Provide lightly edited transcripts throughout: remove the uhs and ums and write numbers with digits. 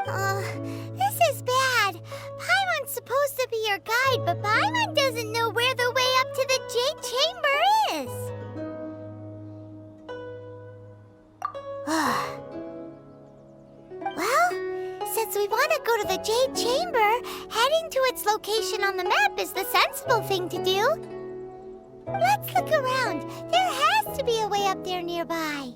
This is bad. Paimon's supposed to be your guide, but Paimon doesn't know where the way up to the Jade Chamber is. Well, since we want to go to the Jade Chamber, heading to its location on the map is the sensible thing to do. Let's look around. There has to be a way up there nearby.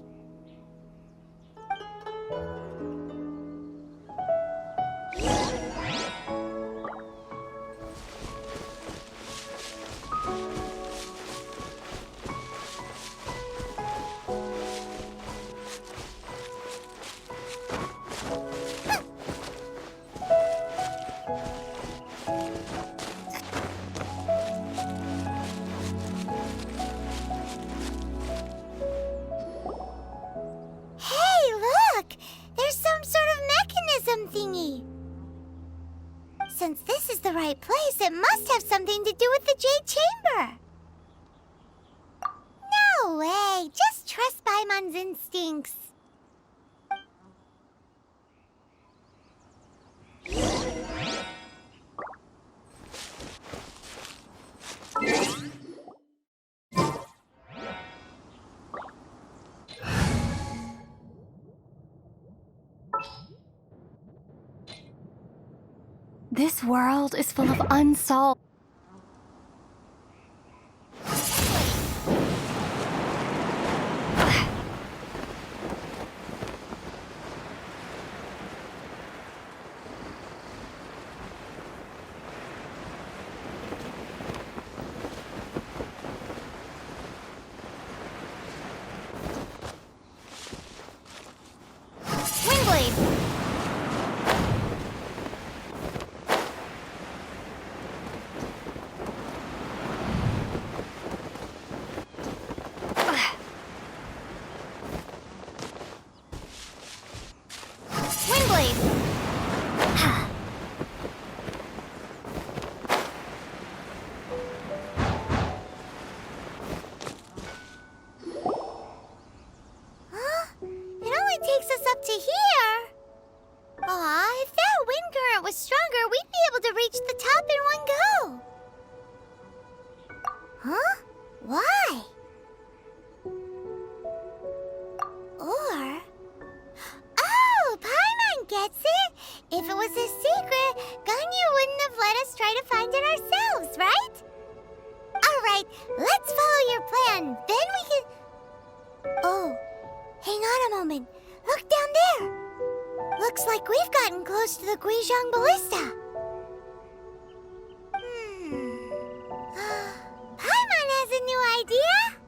Since this is the right place, it must have something to do with the Jade Chamber. No way! Just trust Paimon's instincts. This world is full of unsolved... Takes us up to here. Aw, if that wind current was stronger, we'd be able to reach the top in one go. Huh? Why? Or... Oh, Paimon gets it! If it was a secret, Ganyu wouldn't have let us try to find it ourselves, right? Alright, let's follow your plan. Then we can... Oh, hang on a moment. Look down there! Looks like we've gotten close to the Guizhong Ballista. Paimon has a new idea!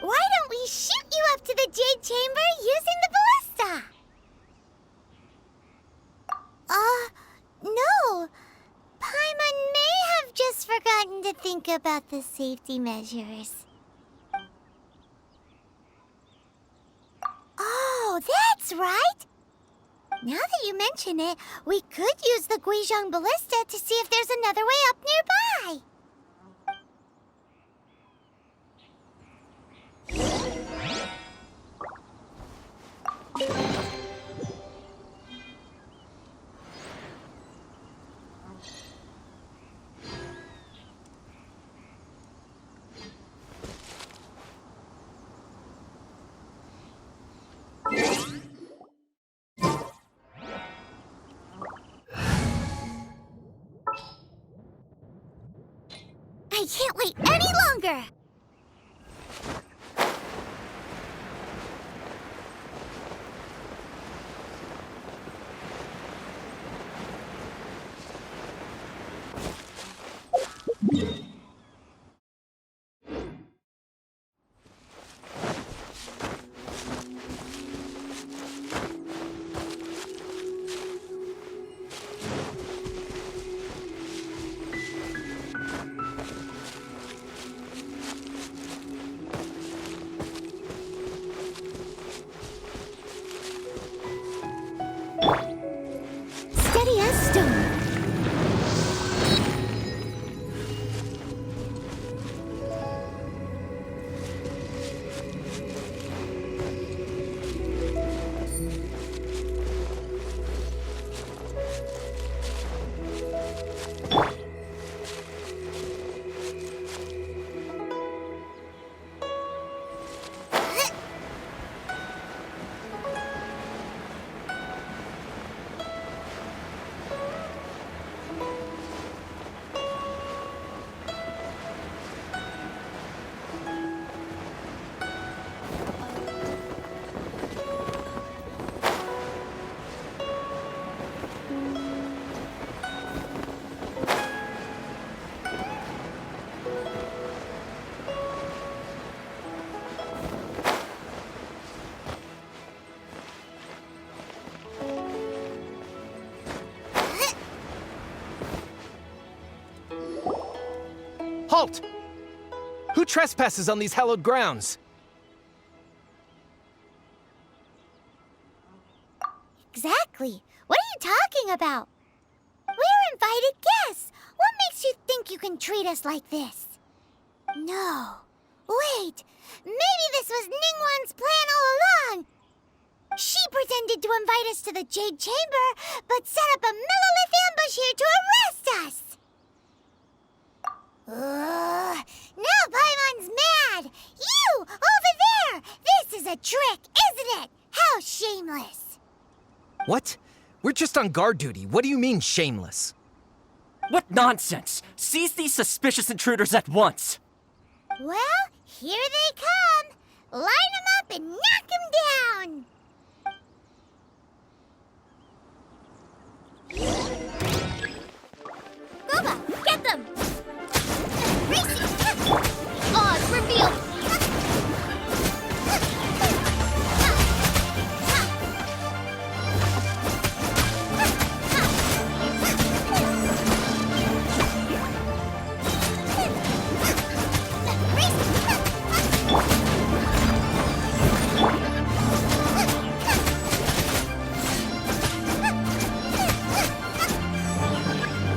Why don't we shoot you up to the Jade Chamber using the ballista? No. Paimon may have just forgotten to think about the safety measures. Oh, that's right! Now that you mention it, we could use the Guizhong Ballista to see if there's another way up nearby. I can't wait any longer! Halt! Who trespasses on these hallowed grounds? Exactly. What are you talking about? We're invited guests. What makes you think you can treat us like this? No. Wait. Maybe this was Ningguang's plan all along. She pretended to invite us to the Jade Chamber, but set up a Millilith ambush here to arrest us. Now Paimon's mad. You, over there. This is a trick, isn't it? How shameless. What? We're just on guard duty. What do you mean, shameless? What nonsense! Seize these suspicious intruders at once! Well, here they come. Line them up and knock them down. Boba, get them. Racing. Oz, reveal.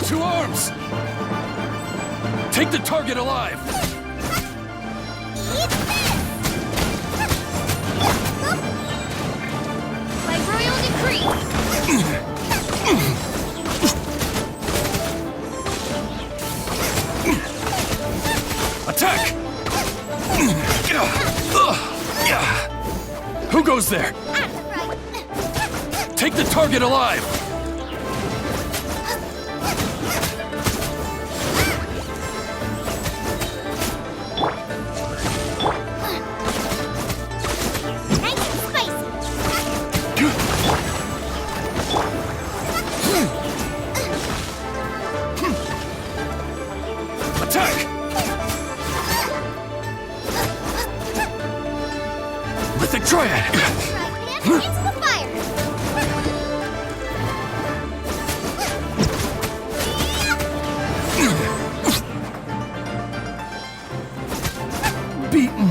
To arms! Take the target alive! Eat this! By royal decree! Attack! Who goes there? Take the target alive! Attack! Mythic Triad! Into the fire! Beaten.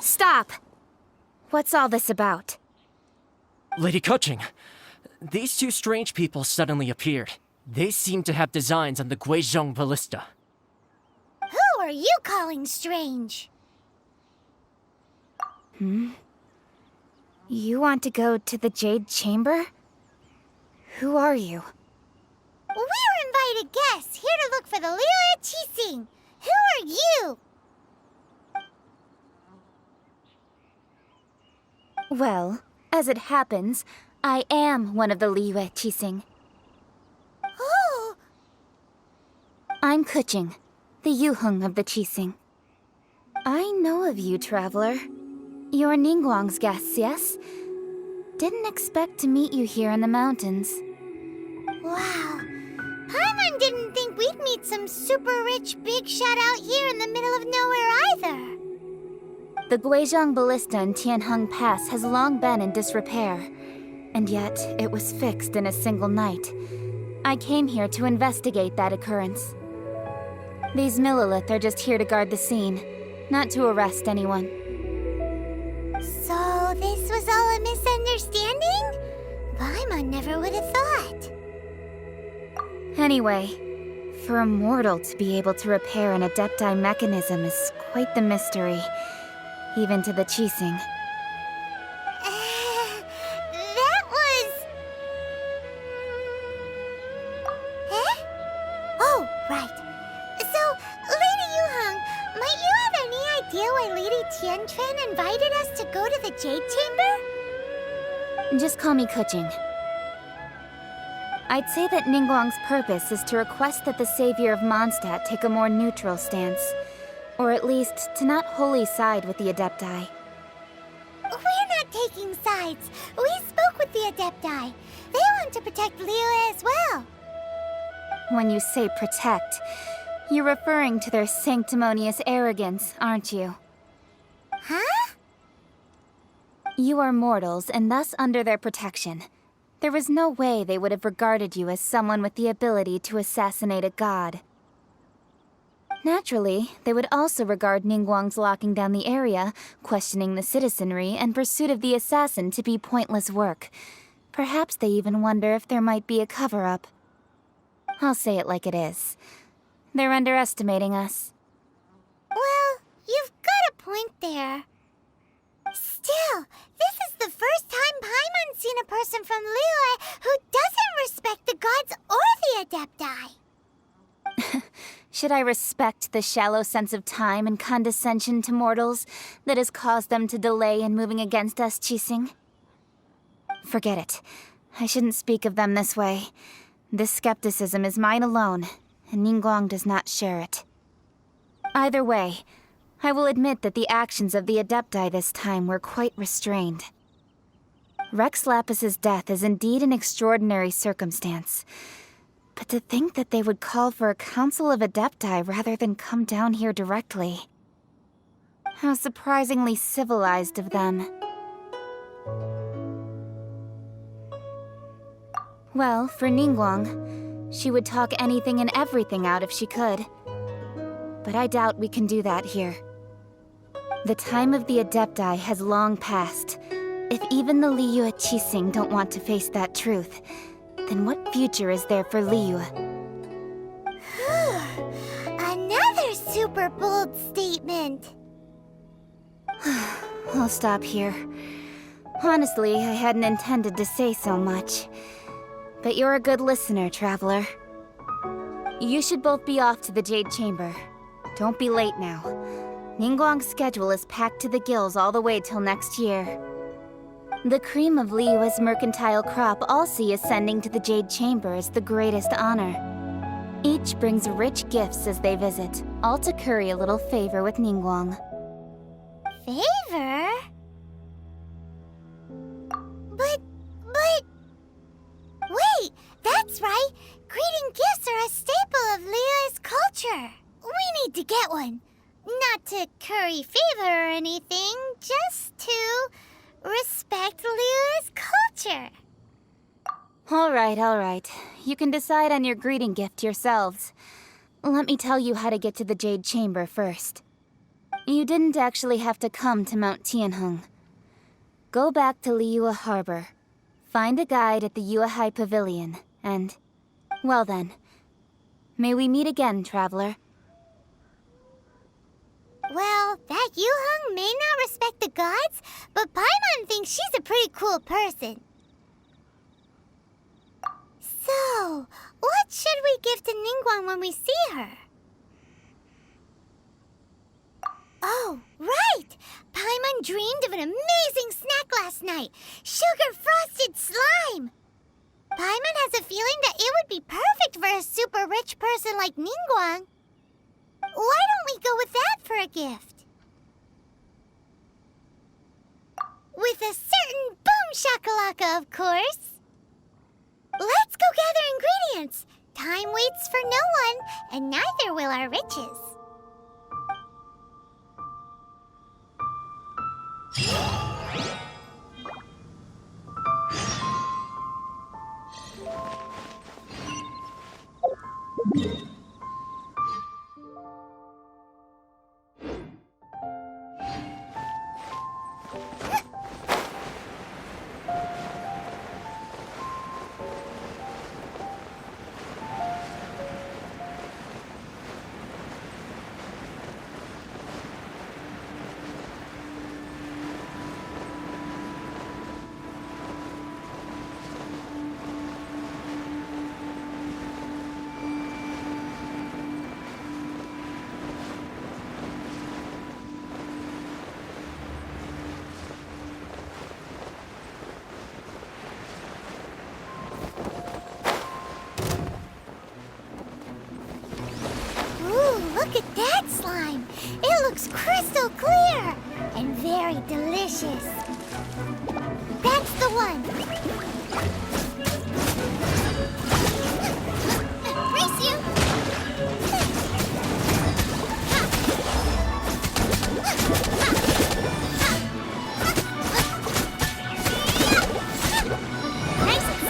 Stop! What's all this about? Lady Kuching, these two strange people suddenly appeared. They seem to have designs on the Guizhong Ballista. Who are you calling strange? You want to go to the Jade Chamber? Who are you? We're invited guests here to look for the Liu Qixing. Who are you? Well, as it happens, I am one of the Liu Qixing. Oh, I'm Kuching, the Yuheng of the Qixing. I know of you, traveler. You're Ningguang's guests, yes? Didn't expect to meet you here in the mountains. wow. Paimon didn't think we'd meet some super rich big shot out here in the middle of nowhere either. The Guizhong Ballista in Tianheng Pass has long been in disrepair, and yet it was fixed in a single night. I came here to investigate that occurrence. These Millilith are just here to guard the scene, not to arrest anyone. So this was all a misunderstanding? Paimon never would have thought. Anyway, for a mortal to be able to repair an Adepti mechanism is quite the mystery, even to the Qixing. That was... Eh? Oh, right. So, Lady Yuheng, might you have any idea why Lady Tianquan invited us to go to the Jade Chamber? Just call me Kuching. I'd say that Ningguang's purpose is to request that the savior of Mondstadt take a more neutral stance. Or at least, to not wholly side with the Adepti. We're not taking sides. We spoke with the Adepti. They want to protect Liyue as well. When you say protect, you're referring to their sanctimonious arrogance, aren't you? Huh? You are mortals and thus under their protection. there was no way they would have regarded you as someone with the ability to assassinate a god. Naturally, they would also regard Ningguang's locking down the area, questioning the citizenry, and pursuit of the assassin to be pointless work. Perhaps they even wonder if there might be a cover-up. I'll say it like it is. They're underestimating us. Well, you've got a point there. Still, this is the first time Paimon's seen a person from Liyue who doesn't respect the gods or the Adepti. Should I respect the shallow sense of time and condescension to mortals that has caused them to delay in moving against us, Qixing? Forget it. I shouldn't speak of them this way. This skepticism is mine alone, and Ningguang does not share it. Either way, I will admit that the actions of the Adepti this time were quite restrained. Rex Lapis's death is indeed an extraordinary circumstance. But to think that they would call for a council of Adepti rather than come down here directly. How surprisingly civilized of them. Well, for Ningguang, she would talk anything and everything out if she could. But I doubt we can do that here. The time of the Adepti has long passed. If even the Liyue Qixing don't want to face that truth, then what future is there for Liyue? Another super bold statement. I'll stop here. Honestly, I hadn't intended to say so much. But you're a good listener, Traveler. You should both be off to the Jade Chamber. Don't be late now. Ningguang's schedule is packed to the gills all the way till next year. The cream of Liyue's mercantile crop all see ascending to the Jade Chamber as the greatest honor. Each brings rich gifts as they visit, all to curry a little favor with Ningguang. Favor? But... Wait, that's right! Greeting gifts are a staple of Liyue's culture. We need to get one. Not to curry favor or anything, just to respect Liyue's culture. All right. You can decide on your greeting gift yourselves. Let me tell you how to get to the Jade Chamber first. You didn't actually have to come to Mount Tianheng. Go back to Liyue Harbor. Find a guide at the Yuehai Pavilion, and... well then. May we meet again, Traveler. Well, that Yuheng may not respect the gods, but Paimon thinks she's a pretty cool person. So, what should we give to Ningguang when we see her? Oh, right! Paimon dreamed of an amazing snack last night! Sugar-frosted slime! Paimon has a feeling that it would be perfect for a super rich person like Ningguang. Why don't we go with that for a gift? With a certain boom shakalaka, of course! Let's go gather ingredients! Time waits for no one, and neither will our riches. Look at that slime! It looks crystal clear and very delicious. That's the one. Race you! Nice and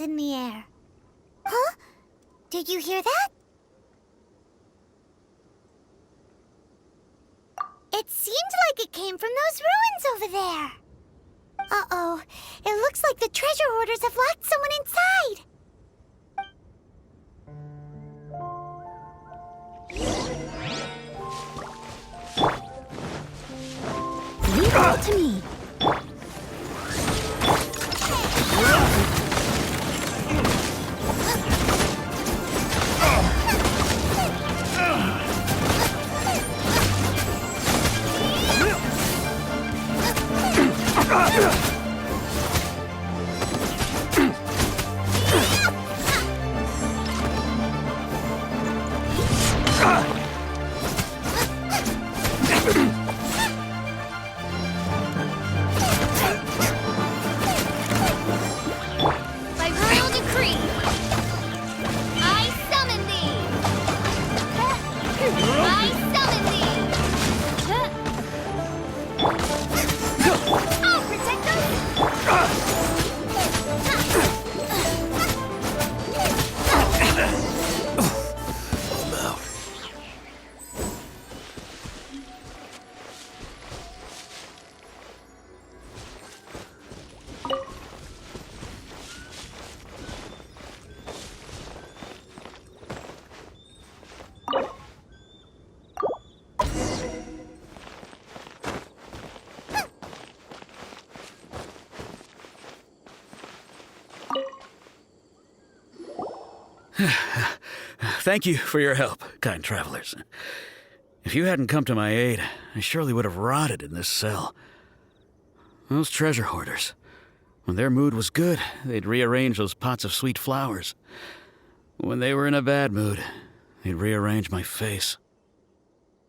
footsteps in the air. Huh? Did you hear that? It seemed like it came from those ruins over there. Uh-oh. It looks like the treasure hoarders have locked someone inside. Leave it all to me. By royal decree, I summon thee! I summon thee! I'll protect us! I'm out. Thank you for your help, kind travelers. If you hadn't come to my aid, I surely would have rotted in this cell. Those treasure hoarders, when their mood was good, they'd rearrange those pots of sweet flowers. When they were in a bad mood, they'd rearrange my face.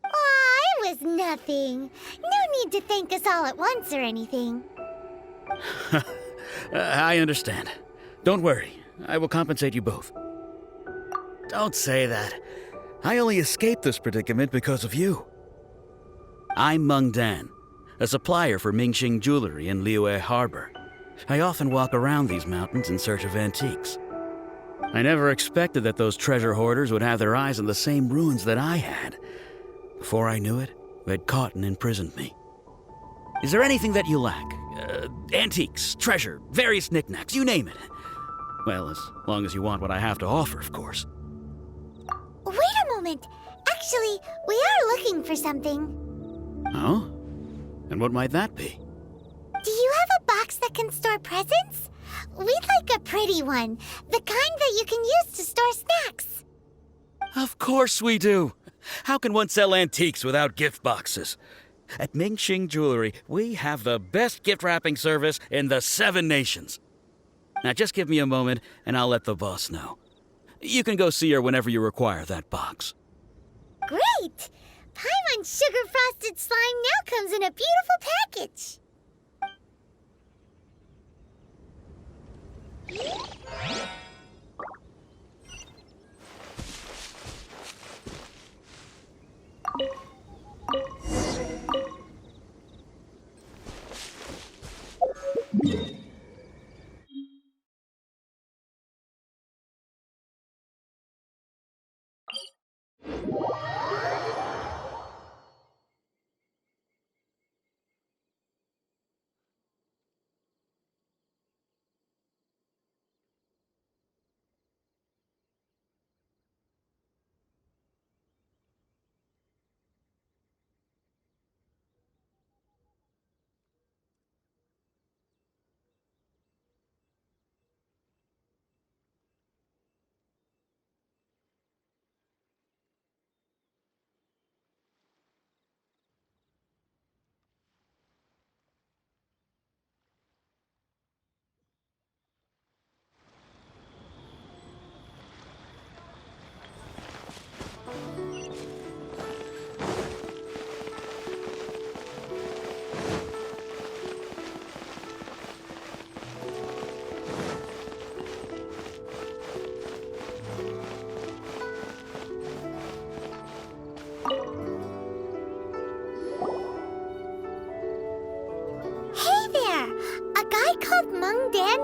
Aw, it was nothing. No need to thank us all at once or anything. I understand. Don't worry, I will compensate you both. Don't say that. I only escaped this predicament because of you. I'm Meng Dan, a supplier for Mingxing Jewelry in Liyue Harbor. I often walk around these mountains in search of antiques. I never expected that those treasure hoarders would have their eyes on the same ruins that I had. Before I knew it, they'd caught and imprisoned me. Is there anything that you lack? Antiques, treasure, various knickknacks, you name it. Well, as long as you want what I have to offer, of course. Wait a moment. Actually, we are looking for something. Oh? And what might that be? Do you have a box that can store presents? We'd like a pretty one. The kind that you can use to store snacks. Of course we do. How can one sell antiques without gift boxes? At Mingxing Jewelry, we have the best gift wrapping service in the 7 nations. Now just give me a moment and I'll let the boss know. You can go see her whenever you require that box. Great! Paimon's sugar-frosted slime now comes in a beautiful package.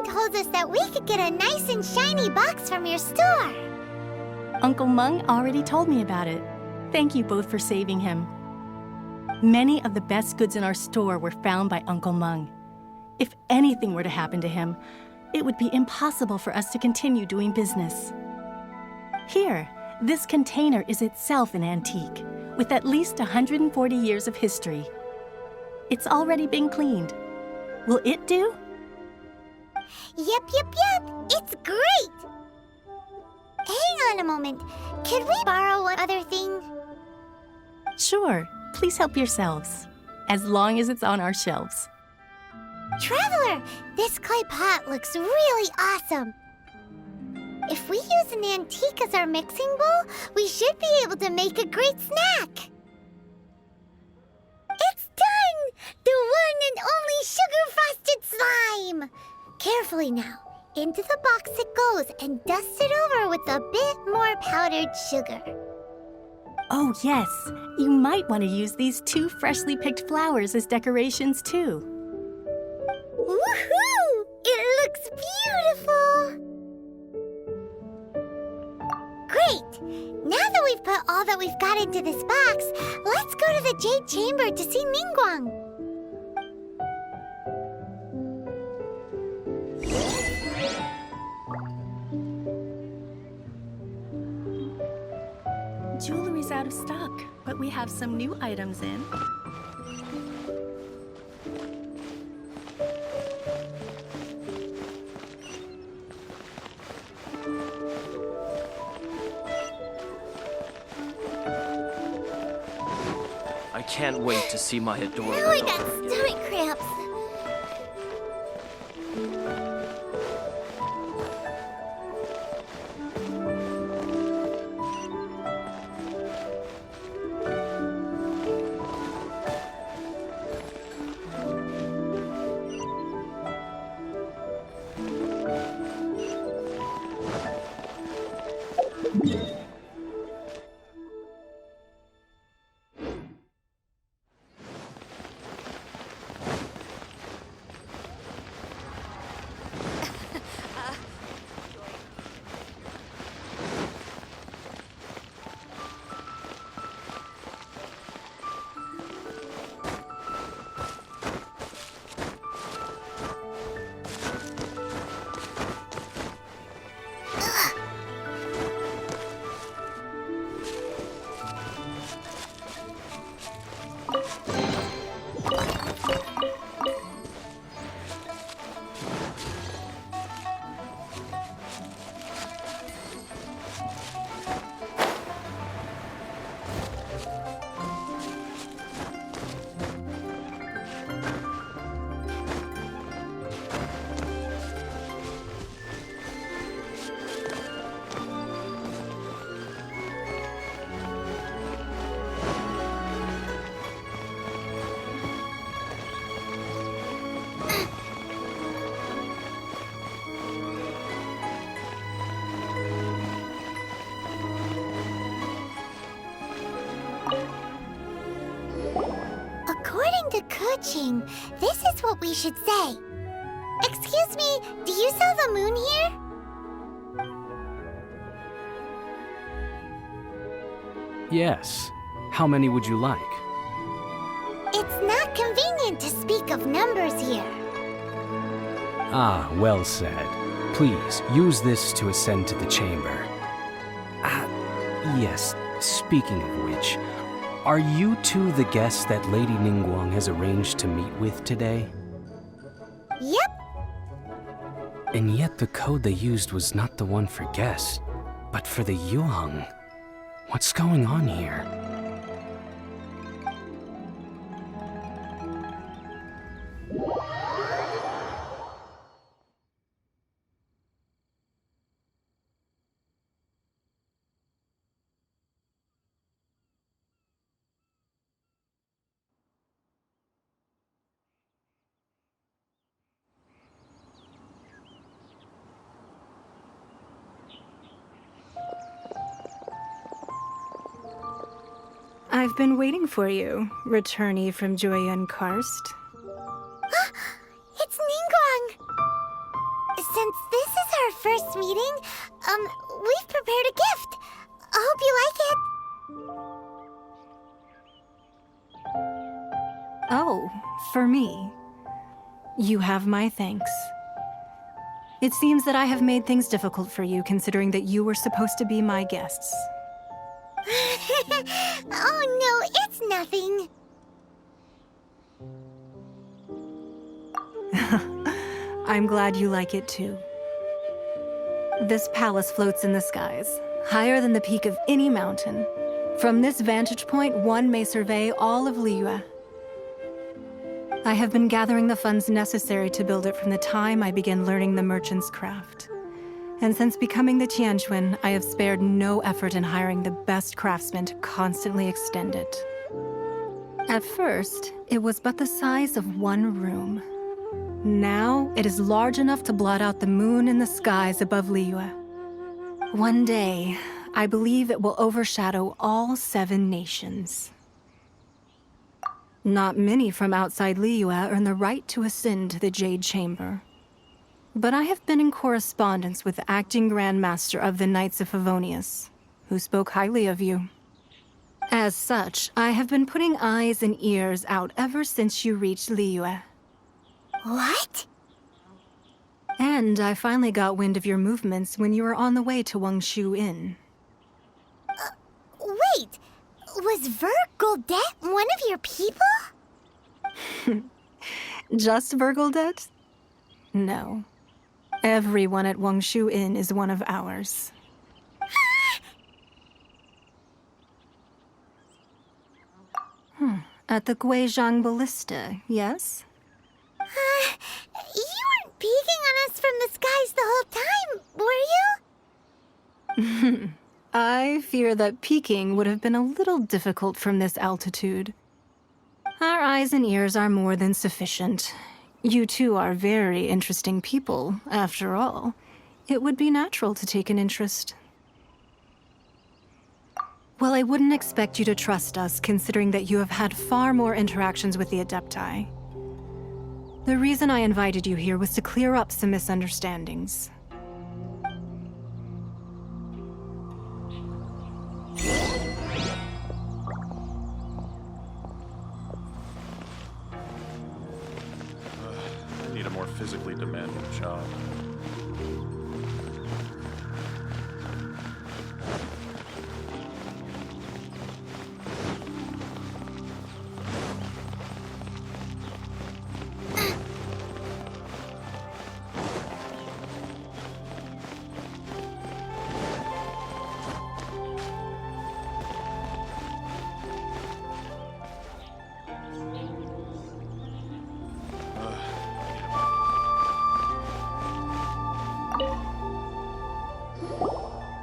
told us that we could get a nice and shiny box from your store. Uncle Mung already told me about it. Thank you both for saving him. Many of the best goods in our store were found by Uncle Mung. If anything were to happen to him, it would be impossible for us to continue doing business. Here, this container is itself an antique, with at least 140 years of history. It's already been cleaned. Will it do? Yep. It's great! Hang on a moment. Could we borrow one other thing? Sure, please help yourselves, as long as it's on our shelves. Traveler, this clay pot looks really awesome. If we use an antique as our mixing bowl, we should be able to make a great snack. It's done! The one and only sugar-frosted slime! Carefully now. Into the box it goes and dust it over with a bit more powdered sugar. Oh yes, you might want to use these 2 freshly picked flowers as decorations too. Woohoo! It looks beautiful! Great! Now that we've put all that we've got into this box, let's go to the Jade Chamber to see Ningguang. Jewelry's out of stock, but we have some new items in. I can't wait to see my adorable Now I got daughter. stomach cramps. According to Kuching, this is what we should say. Excuse me, do you sell the moon here? Yes. How many would you like? It's not convenient to speak of numbers here. Ah, well said. Please, use this to ascend to the chamber. Yes, speaking of which, are you two the guests that Lady Ningguang has arranged to meet with today? Yep. And yet the code they used was not the one for guests, but for the Yuheng. What's going on here? I've been waiting for you, returnee from Joyun Karst. It's Ningguang! Since this is our first meeting, we've prepared a gift. I hope you like it. Oh, for me. You have my thanks. It seems that I have made things difficult for you, considering that you were supposed to be my guests. Oh no, it's nothing. I'm glad you like it too. This palace floats in the skies, higher than the peak of any mountain. From this vantage point, one may survey all of Liyue. I have been gathering the funds necessary to build it from the time I began learning the merchant's craft. And since becoming the Tianquan, I have spared no effort in hiring the best craftsmen to constantly extend it. At first, it was but the size of one room. Now, it is large enough to blot out the moon in the skies above Liyue. One day, I believe it will overshadow all 7 nations. Not many from outside Liyue earn the right to ascend to the Jade Chamber. But I have been in correspondence with the acting Grand Master of the Knights of Favonius, who spoke highly of you. As such, I have been putting eyes and ears out ever since you reached Liyue. What? And I finally got wind of your movements when you were on the way to Wangshu Inn. Wait, was Ver Goldet one of your people? Just Virgoldet? No. Everyone at Wangshu Inn is one of ours. At the Guizhang Ballista, yes? You weren't peeking on us from the skies the whole time, were you? I fear that peeking would have been a little difficult from this altitude. Our eyes and ears are more than sufficient. You two are very interesting people, after all. It would be natural to take an interest. Well, I wouldn't expect you to trust us, considering that you have had far more interactions with the Adepti. The reason I invited you here was to clear up some misunderstandings. I need a more physically demanding job.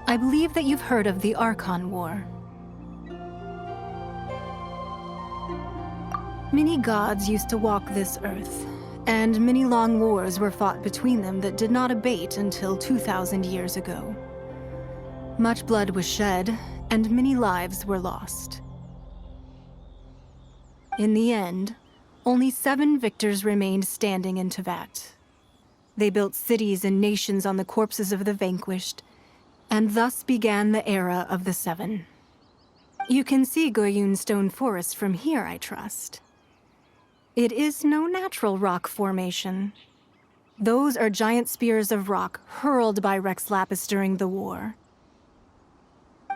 I believe that you've heard of the Archon War. Many gods used to walk this earth, and many long wars were fought between them that did not abate until 2,000 years ago. Much blood was shed, and many lives were lost. In the end, only 7 victors remained standing in Tevat. They built cities and nations on the corpses of the vanquished, and thus began the era of the 7. You can see Goyun Stone Forest from here, I trust. It is no natural rock formation. Those are giant spears of rock hurled by Rex Lapis during the war.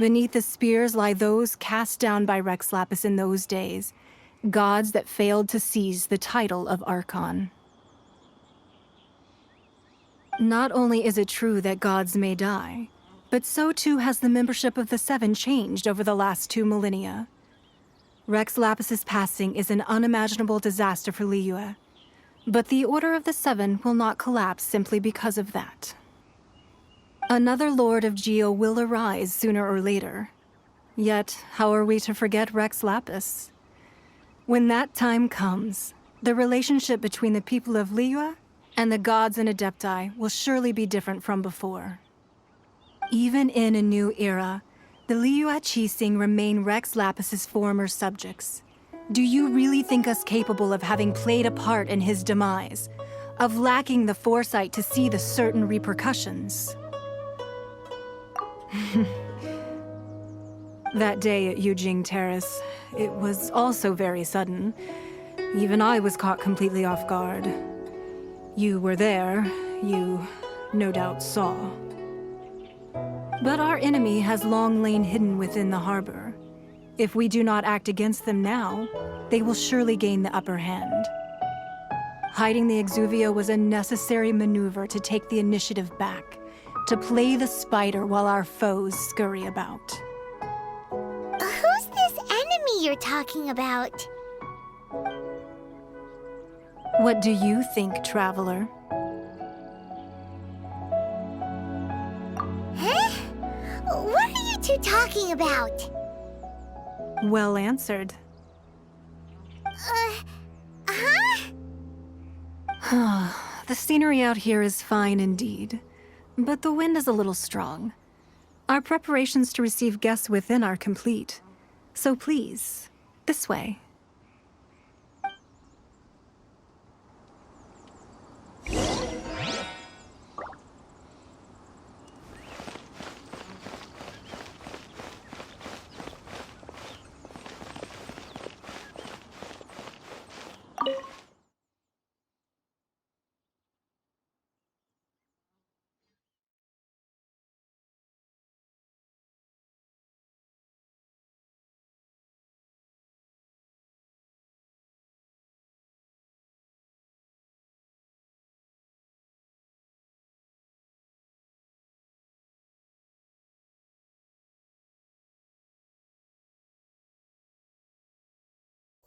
Beneath the spears lie those cast down by Rex Lapis in those days, gods that failed to seize the title of Archon. Not only is it true that gods may die, but so too has the membership of the 7 changed over the last 2 millennia. Rex Lapis's passing is an unimaginable disaster for Liyue, but the Order of the 7 will not collapse simply because of that. Another Lord of Geo will arise sooner or later. Yet, how are we to forget Rex Lapis? When that time comes, the relationship between the people of Liyue and the gods and Adepti will surely be different from before. Even in a new era, the Liyue Qixing remain Rex Lapis's former subjects. Do you really think us capable of having played a part in his demise? of lacking the foresight to see the certain repercussions. That day at Yujing Terrace, it was also very sudden. Even I was caught completely off guard. You were there, you no doubt saw. But our enemy has long lain hidden within the harbor. If we do not act against them now, they will surely gain the upper hand. Hiding the Exuvio was a necessary maneuver to take the initiative back, to play the spider while our foes scurry about. Who's this enemy you're talking about? What do you think, traveler? Huh? What are you two talking about? Well answered. Huh? The scenery out here is fine indeed, but the wind is a little strong. Our preparations to receive guests within are complete. So please, this way.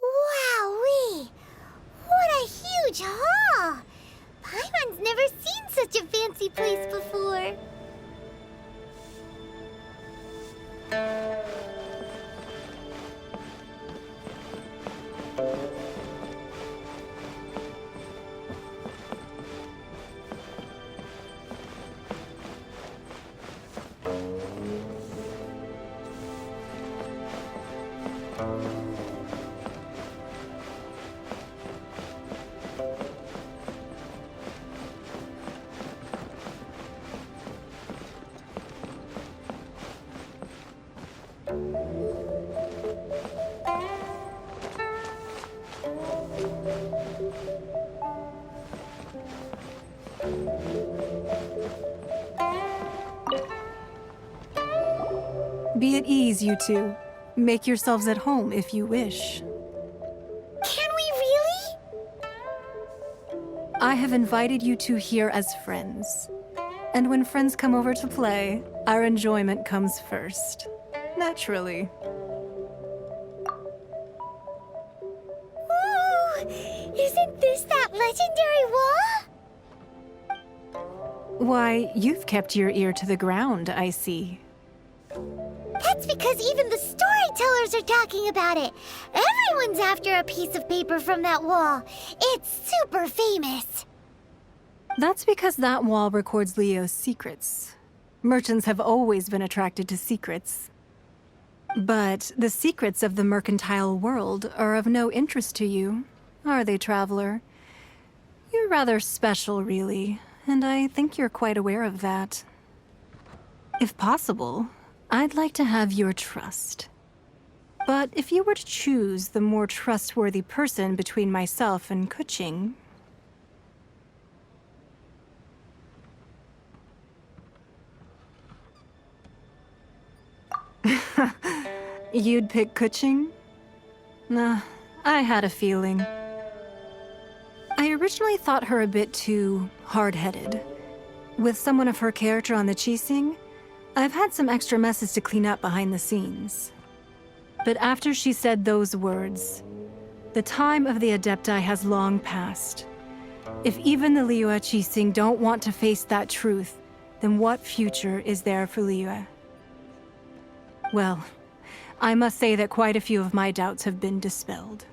Wowee! What a huge hall! Paimon's never seen such a fancy place before. Be at ease, you two. Make yourselves at home if you wish. Can we really? I have invited you two here as friends. And when friends come over to play, our enjoyment comes first. Naturally. Ooh, isn't this that legendary wall? Why, you've kept your ear to the ground, I see. That's because even the storytellers are talking about it. Everyone's after a piece of paper from that wall. It's super famous. That's because that wall records Leo's secrets. Merchants have always been attracted to secrets. But the secrets of the mercantile world are of no interest to you, are they, traveler? You're rather special, really, and I think you're quite aware of that. If possible, I'd like to have your trust. But if you were to choose the more trustworthy person between myself and Kuching... You'd pick Kuching? Nah, I had a feeling. I originally thought her a bit too hard-headed. With someone of her character on the Qixing, I've had some extra messes to clean up behind the scenes. But after she said those words, the time of the Adepti has long passed. If even the Liyue Qixing don't want to face that truth, then what future is there for Liyue? Well, I must say that quite a few of my doubts have been dispelled.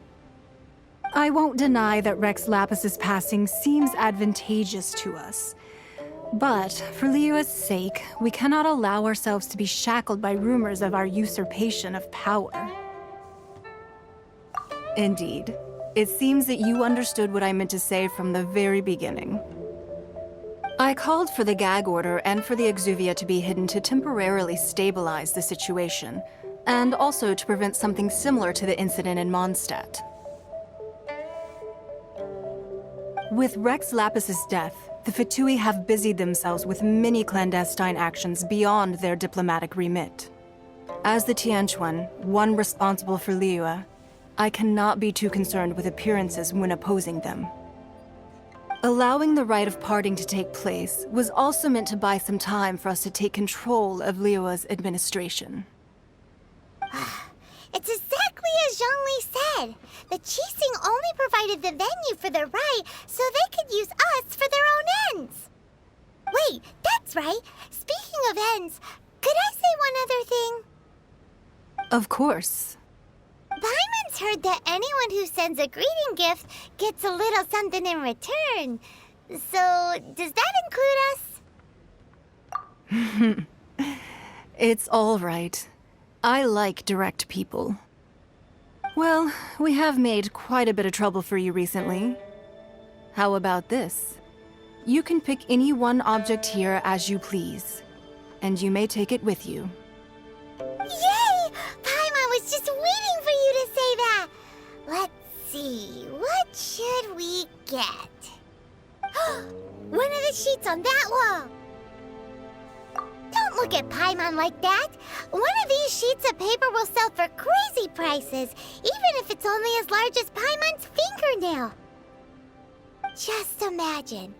I won't deny that Rex Lapis's passing seems advantageous to us. But for Liyue's sake, we cannot allow ourselves to be shackled by rumors of our usurpation of power. Indeed, It seems that you understood what I meant to say from the very beginning. I called for the gag order and for the exuvia to be hidden to temporarily stabilize the situation, and also to prevent something similar to the incident in Mondstadt. With Rex Lapis's death, the Fatui have busied themselves with many clandestine actions beyond their diplomatic remit. As the Tianquan, one responsible for Liyue, I cannot be too concerned with appearances when opposing them. Allowing the rite of parting to take place was also meant to buy some time for us to take control of Liyue's administration. It's exactly as Zhongli said. The Qixing only provided the venue for the rite so they could use us for their own ends. Wait, that's right. Speaking of ends, could I say one other thing? Of course. Paimon's heard that anyone who sends a greeting gift gets a little something in return. So, does that include us? It's all right. I like direct people. Well, we have made quite a bit of trouble for you recently. How about this? You can pick any one object here as you please, and you may take it with you. Yay! Paimon was just waiting for you to say that. Let's see, what should we get? One of the sheets on that wall. Don't look at Paimon like that. One of these sheets of paper will sell for crazy prices, even if it's only as large as Paimon's fingernail. Just imagine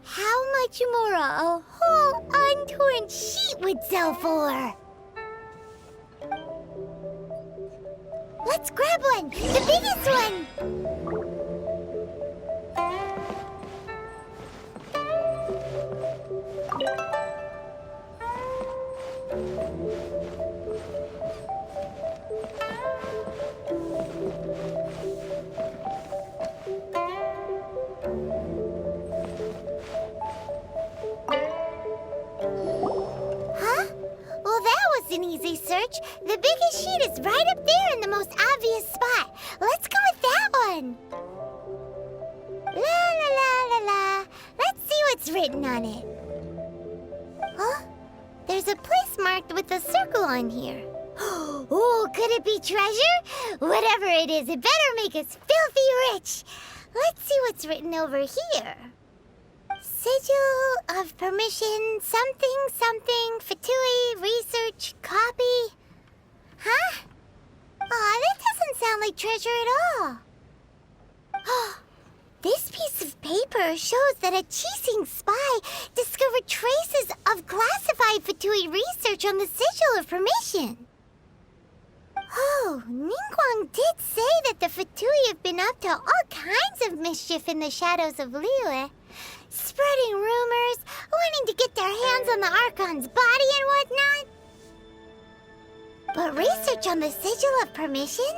how much more a whole untorn sheet would sell for. Let's grab one, the biggest one. Huh? Well, that was an easy search. The biggest sheet is right up there in the most obvious spot. Let's go with that one. La la la la la. Let's see what's written on it. Huh? There's a place marked with a circle on here. Oh, could it be treasure? Whatever it is, it better make us filthy rich. Let's see what's written over here. Sigil of permission, something, something, Fatui, research, copy. Huh? Aw, that doesn't sound like treasure at all. This piece of paper shows that a Qixing spy discovered traces of classified Fatui research on the Sigil of permission. Oh, Ningguang did say that the Fatui have been up to all kinds of mischief in the shadows of Liyue. Spreading rumors, wanting to get their hands on the Archon's body and whatnot. But research on the Sigil of permission?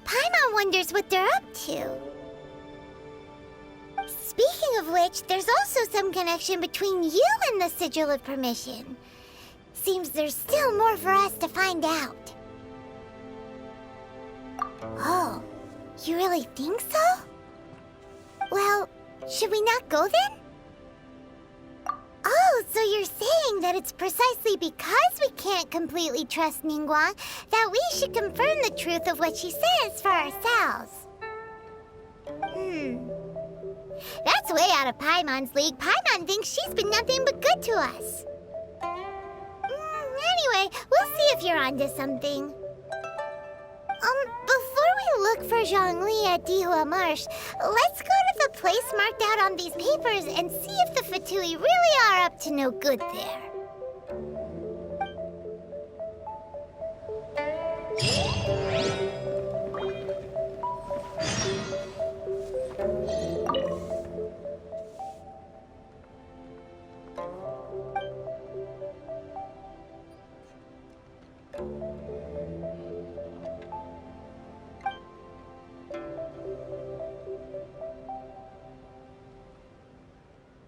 Paimon wonders what they're up to. Speaking of which, there's also some connection between you and the Sigil of permission. Seems there's still more for us to find out. Oh, you really think so? Well, should we not go then? Oh, so you're saying that it's precisely because we can't completely trust Ningguang that we should confirm the truth of what she says for ourselves. That's way out of Paimon's league. Paimon thinks she's been nothing but good to us. Anyway, we'll see if you're onto something. Before we look for Zhongli at Dihua Marsh, let's go to the place marked out on these papers and see if the Fatui really are up to no good there.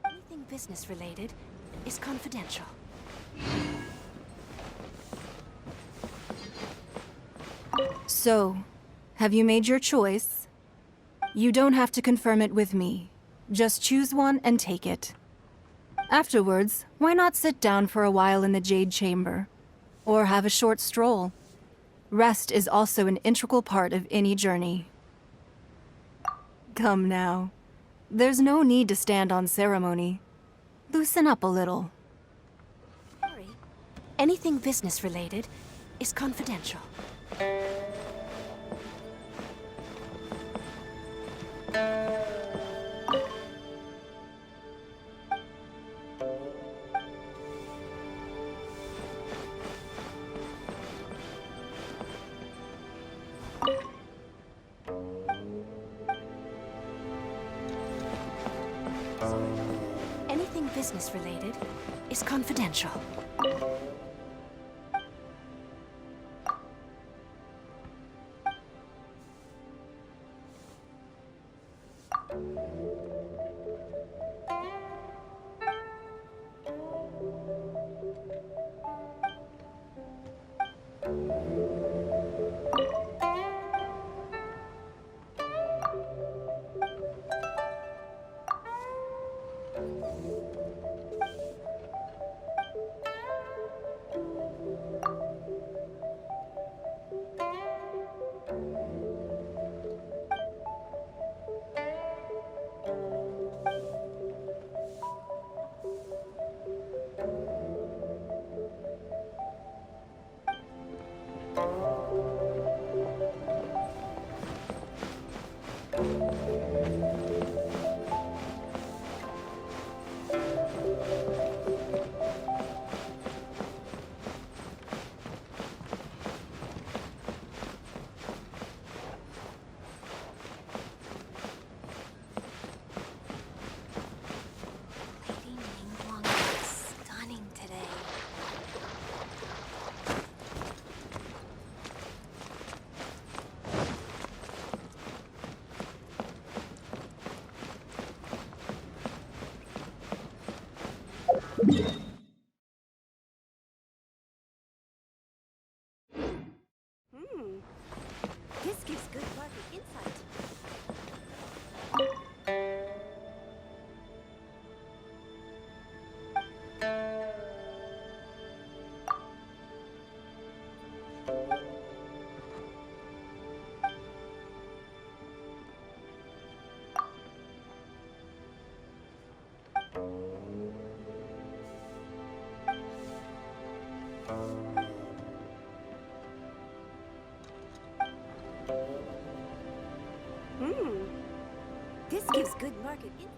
Anything business-related is confidential. So, have you made your choice? You don't have to confirm it with me. Just choose one and take it. Afterwards, why not sit down for a while in the Jade Chamber? Or have a short stroll? Rest is also an integral part of any journey. Come now. There's no need to stand on ceremony. Loosen up a little. Sorry. Anything business related is confidential. Anything business related is confidential. Lady Ningguang is stunning today. This gives good market insight. This gives good market insight.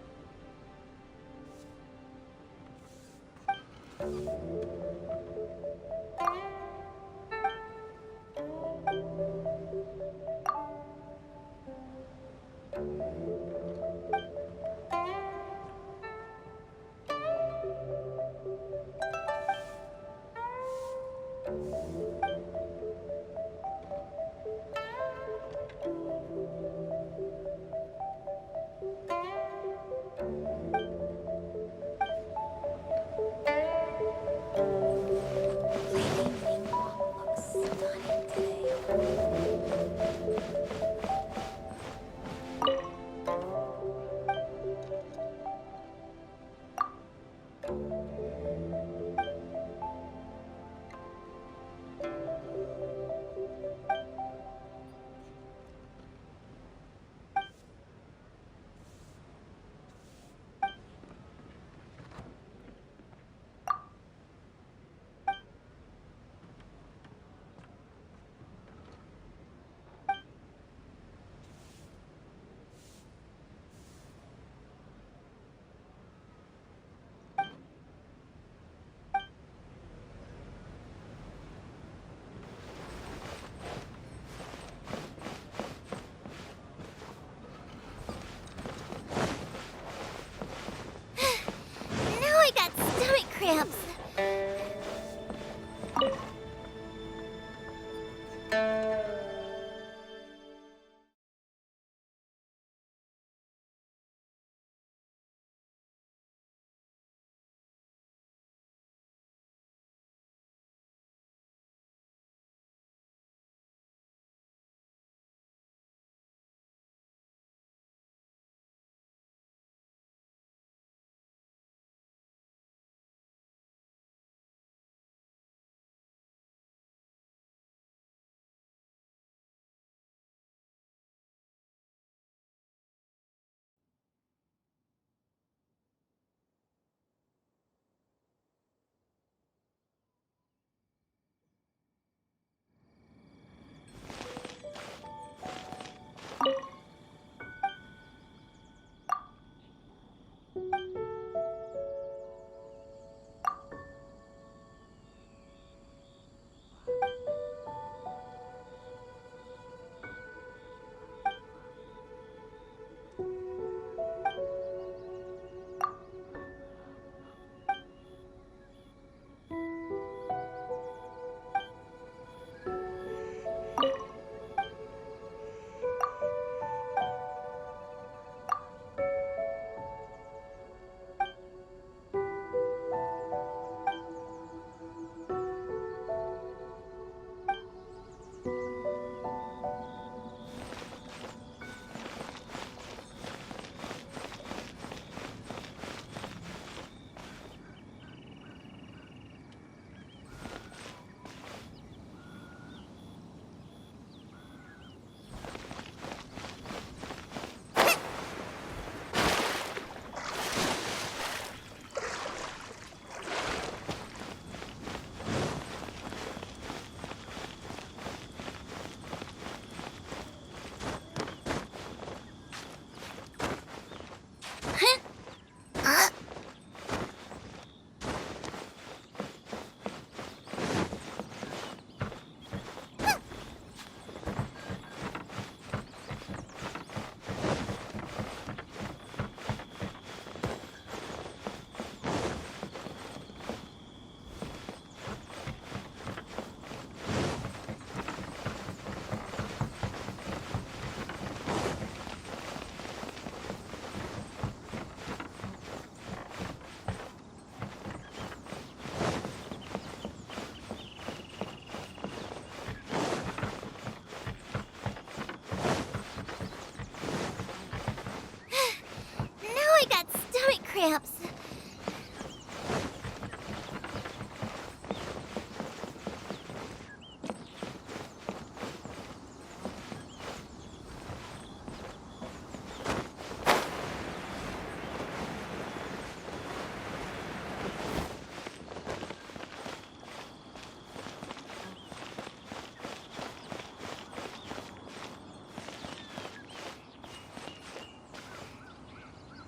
Champs.